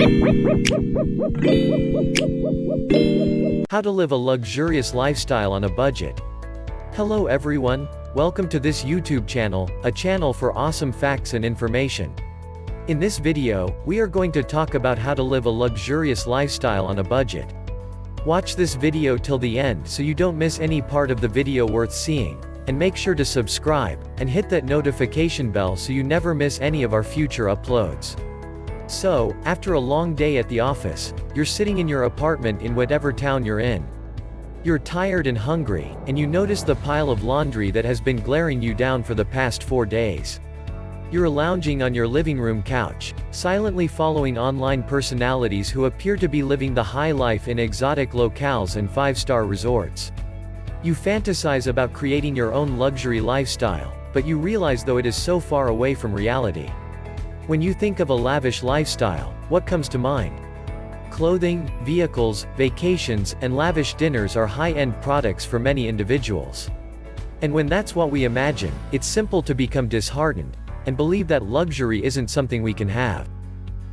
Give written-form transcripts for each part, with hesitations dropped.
How to live a luxurious lifestyle on a budget. Hello everyone, welcome to this YouTube channel, a channel for awesome facts and information. In this video, we are going to talk about how to live a luxurious lifestyle on a budget. Watch this video till the end so you don't miss any part of the video worth seeing, and make sure to subscribe, and hit that notification bell so you never miss any of our future uploads. So, after a long day at the office, you're sitting in your apartment in whatever town you're in. You're tired and hungry, and you notice the pile of laundry that has been glaring you down for the past 4 days. You're lounging on your living room couch, silently following online personalities who appear to be living the high life in exotic locales and 5-star resorts. You fantasize about creating your own luxury lifestyle, but you realize though it is so far away from reality. When you think of a lavish lifestyle, what comes to mind? Clothing, vehicles, vacations, and lavish dinners are high-end products for many individuals. And when that's what we imagine, it's simple to become disheartened, and believe that luxury isn't something we can have.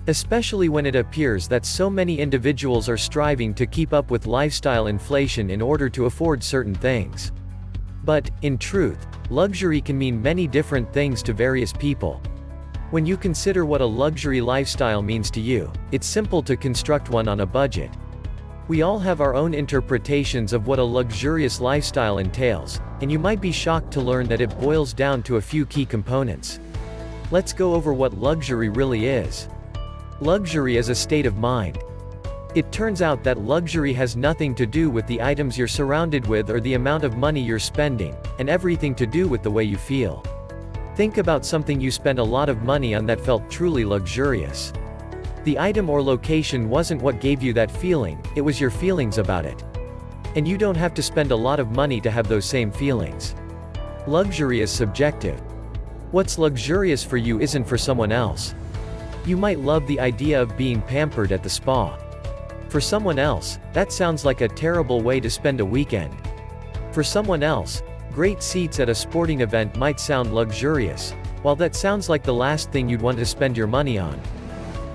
Especially when it appears that so many individuals are striving to keep up with lifestyle inflation in order to afford certain things. But, in truth, luxury can mean many different things to various people. When you consider what a luxury lifestyle means to you, it's simple to construct one on a budget. We all have our own interpretations of what a luxurious lifestyle entails, and you might be shocked to learn that it boils down to a few key components. Let's go over what luxury really is. Luxury is a state of mind. It turns out that luxury has nothing to do with the items you're surrounded with or the amount of money you're spending, and everything to do with the way you feel. Think about something you spent a lot of money on that felt truly luxurious. The item or location wasn't what gave you that feeling, it was your feelings about it. And you don't have to spend a lot of money to have those same feelings. Luxury is subjective. What's luxurious for you isn't for someone else. You might love the idea of being pampered at the spa. For someone else, that sounds like a terrible way to spend a weekend. For someone else, great seats at a sporting event might sound luxurious, while that sounds like the last thing you'd want to spend your money on.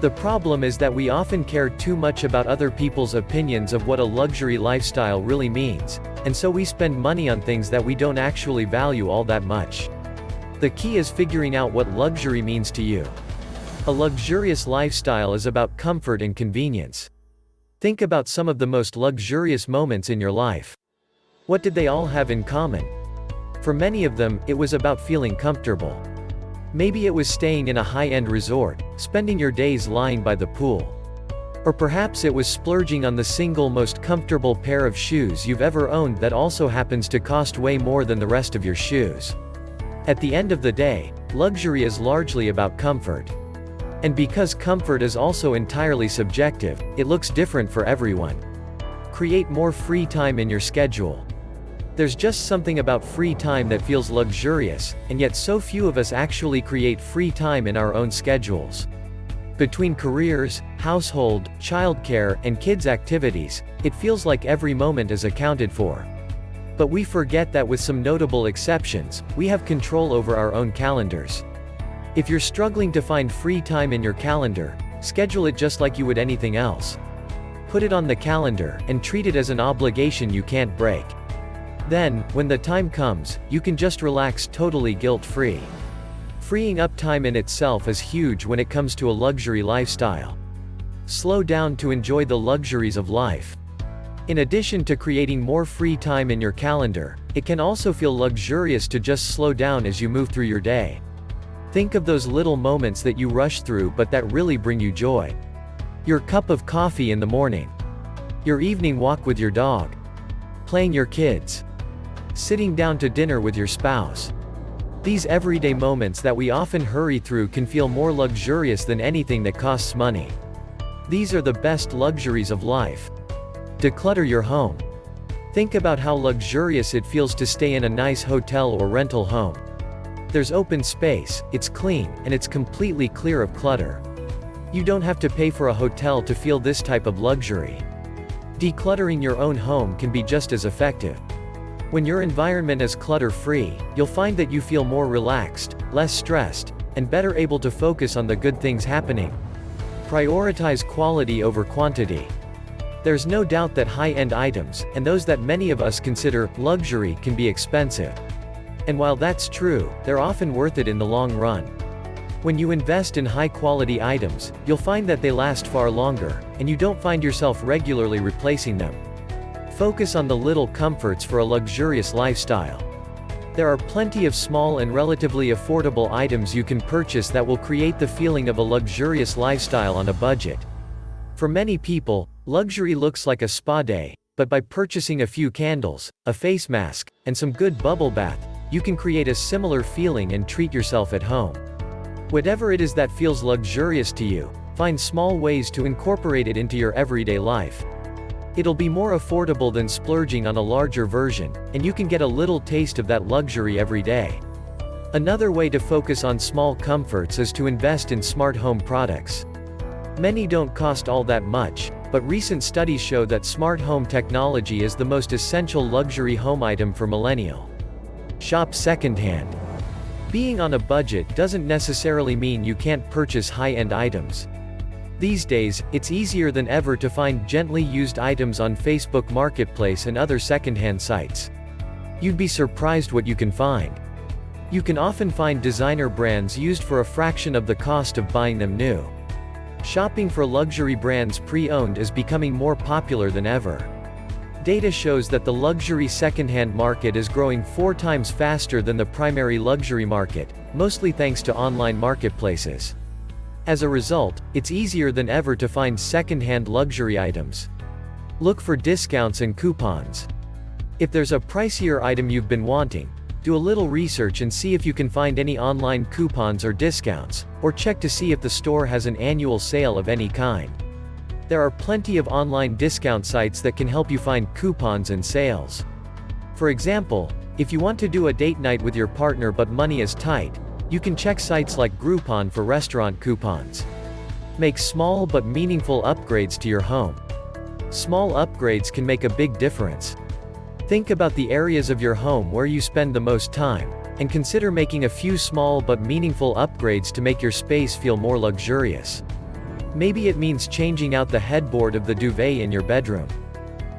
The problem is that we often care too much about other people's opinions of what a luxury lifestyle really means, and so we spend money on things that we don't actually value all that much. The key is figuring out what luxury means to you. A luxurious lifestyle is about comfort and convenience. Think about some of the most luxurious moments in your life. What did they all have in common? For many of them, it was about feeling comfortable. Maybe it was staying in a high-end resort, spending your days lying by the pool. Or perhaps it was splurging on the single most comfortable pair of shoes you've ever owned that also happens to cost way more than the rest of your shoes. At the end of the day, luxury is largely about comfort. And because comfort is also entirely subjective, it looks different for everyone. Create more free time in your schedule. There's just something about free time that feels luxurious, and yet so few of us actually create free time in our own schedules. Between careers, household, childcare, and kids' activities, it feels like every moment is accounted for. But we forget that with some notable exceptions, we have control over our own calendars. If you're struggling to find free time in your calendar, schedule it just like you would anything else. Put it on the calendar, and treat it as an obligation you can't break. Then, when the time comes, you can just relax totally guilt-free. Freeing up time in itself is huge when it comes to a luxury lifestyle. Slow down to enjoy the luxuries of life. In addition to creating more free time in your calendar, it can also feel luxurious to just slow down as you move through your day. Think of those little moments that you rush through but that really bring you joy. Your cup of coffee in the morning. Your evening walk with your dog. Playing your kids. Sitting down to dinner with your spouse. These everyday moments that we often hurry through can feel more luxurious than anything that costs money. These are the best luxuries of life. Declutter your home. Think about how luxurious it feels to stay in a nice hotel or rental home. There's open space, it's clean, and it's completely clear of clutter. You don't have to pay for a hotel to feel this type of luxury. Decluttering your own home can be just as effective. When your environment is clutter-free, you'll find that you feel more relaxed, less stressed, and better able to focus on the good things happening. Prioritize quality over quantity. There's no doubt that high-end items, and those that many of us consider luxury, can be expensive. And while that's true, they're often worth it in the long run. When you invest in high-quality items, you'll find that they last far longer, and you don't find yourself regularly replacing them. Focus on the little comforts for a luxurious lifestyle. There are plenty of small and relatively affordable items you can purchase that will create the feeling of a luxurious lifestyle on a budget. For many people, luxury looks like a spa day, but by purchasing a few candles, a face mask, and some good bubble bath, you can create a similar feeling and treat yourself at home. Whatever it is that feels luxurious to you, find small ways to incorporate it into your everyday life. It'll be more affordable than splurging on a larger version, and you can get a little taste of that luxury every day. Another way to focus on small comforts is to invest in smart home products. Many don't cost all that much, but recent studies show that smart home technology is the most essential luxury home item for millennials. Shop secondhand. Being on a budget doesn't necessarily mean you can't purchase high-end items. These days, it's easier than ever to find gently used items on Facebook Marketplace and other secondhand sites. You'd be surprised what you can find. You can often find designer brands used for a fraction of the cost of buying them new. Shopping for luxury brands pre-owned is becoming more popular than ever. Data shows that the luxury secondhand market is growing 4 times faster than the primary luxury market, mostly thanks to online marketplaces. As a result, it's easier than ever to find secondhand luxury items. Look for discounts and coupons. If there's a pricier item you've been wanting, do a little research and see if you can find any online coupons or discounts, or check to see if the store has an annual sale of any kind. There are plenty of online discount sites that can help you find coupons and sales. For example, if you want to do a date night with your partner but money is tight, you can check sites like Groupon for restaurant coupons. Make small but meaningful upgrades to your home. Small upgrades can make a big difference. Think about the areas of your home where you spend the most time, and consider making a few small but meaningful upgrades to make your space feel more luxurious. Maybe it means changing out the headboard of the duvet in your bedroom.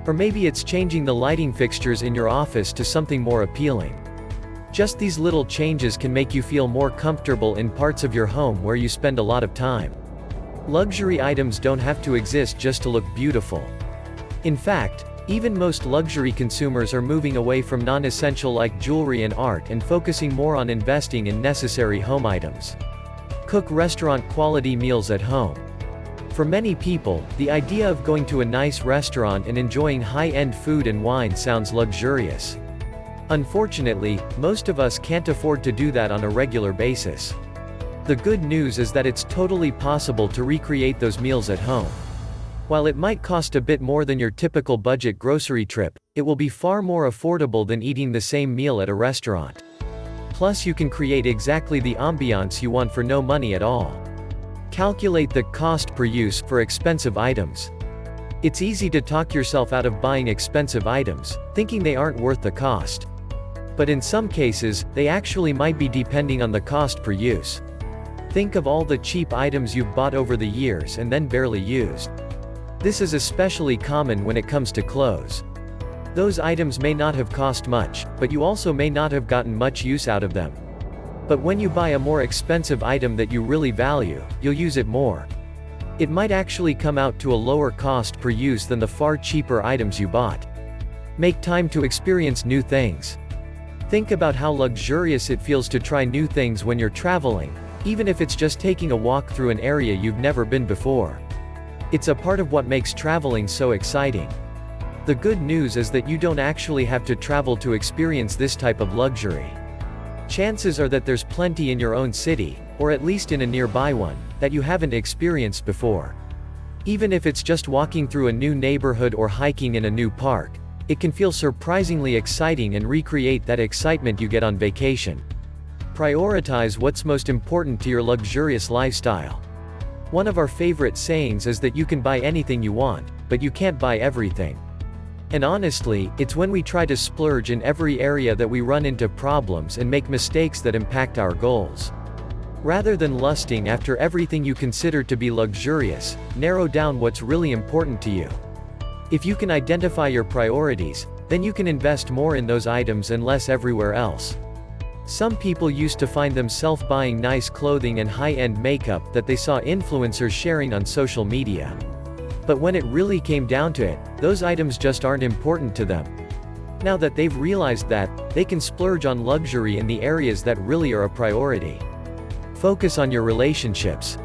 Or maybe it's changing the lighting fixtures in your office to something more appealing. Just these little changes can make you feel more comfortable in parts of your home where you spend a lot of time. Luxury items don't have to exist just to look beautiful. In fact, even most luxury consumers are moving away from non-essential like jewelry and art and focusing more on investing in necessary home items. Cook restaurant-quality meals at home. For many people, the idea of going to a nice restaurant and enjoying high-end food and wine sounds luxurious. Unfortunately, most of us can't afford to do that on a regular basis. The good news is that it's totally possible to recreate those meals at home. While it might cost a bit more than your typical budget grocery trip, it will be far more affordable than eating the same meal at a restaurant. Plus, you can create exactly the ambiance you want for no money at all. Calculate the cost per use for expensive items. It's easy to talk yourself out of buying expensive items, thinking they aren't worth the cost. But in some cases, they actually might be depending on the cost per use. Think of all the cheap items you've bought over the years and then barely used. This is especially common when it comes to clothes. Those items may not have cost much, but you also may not have gotten much use out of them. But when you buy a more expensive item that you really value, you'll use it more. It might actually come out to a lower cost per use than the far cheaper items you bought. Make time to experience new things. Think about how luxurious it feels to try new things when you're traveling, even if it's just taking a walk through an area you've never been before. It's a part of what makes traveling so exciting. The good news is that you don't actually have to travel to experience this type of luxury. Chances are that there's plenty in your own city, or at least in a nearby one, that you haven't experienced before. Even if it's just walking through a new neighborhood or hiking in a new park, it can feel surprisingly exciting and recreate that excitement you get on vacation. Prioritize what's most important to your luxurious lifestyle. One of our favorite sayings is that you can buy anything you want, but you can't buy everything. And honestly, it's when we try to splurge in every area that we run into problems and make mistakes that impact our goals. Rather than lusting after everything you consider to be luxurious, narrow down what's really important to you. If you can identify your priorities, then you can invest more in those items and less everywhere else. Some people used to find themselves buying nice clothing and high-end makeup that they saw influencers sharing on social media. But when it really came down to it, those items just aren't important to them. Now that they've realized that, they can splurge on luxury in the areas that really are a priority. Focus on your relationships.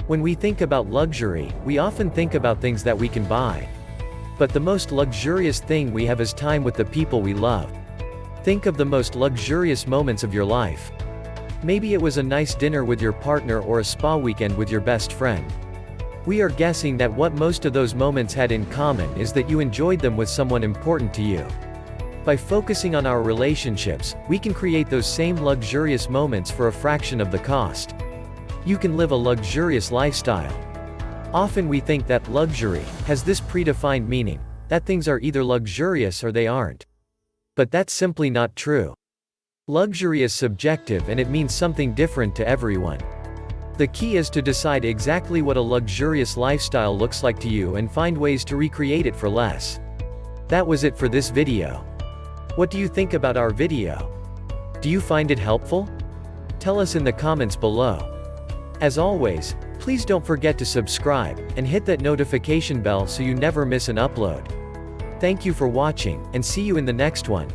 When we think about luxury, we often think about things that we can buy. But the most luxurious thing we have is time with the people we love. Think of the most luxurious moments of your life. Maybe it was a nice dinner with your partner or a spa weekend with your best friend. We are guessing that what most of those moments had in common is that you enjoyed them with someone important to you. By focusing on our relationships, we can create those same luxurious moments for a fraction of the cost. You can live a luxurious lifestyle. Often we think that luxury has this predefined meaning, that things are either luxurious or they aren't. But that's simply not true. Luxury is subjective and it means something different to everyone. The key is to decide exactly what a luxurious lifestyle looks like to you and find ways to recreate it for less. That was it for this video. What do you think about our video? Do you find it helpful? Tell us in the comments below. As always, please don't forget to subscribe, and hit that notification bell so you never miss an upload. Thank you for watching, and see you in the next one.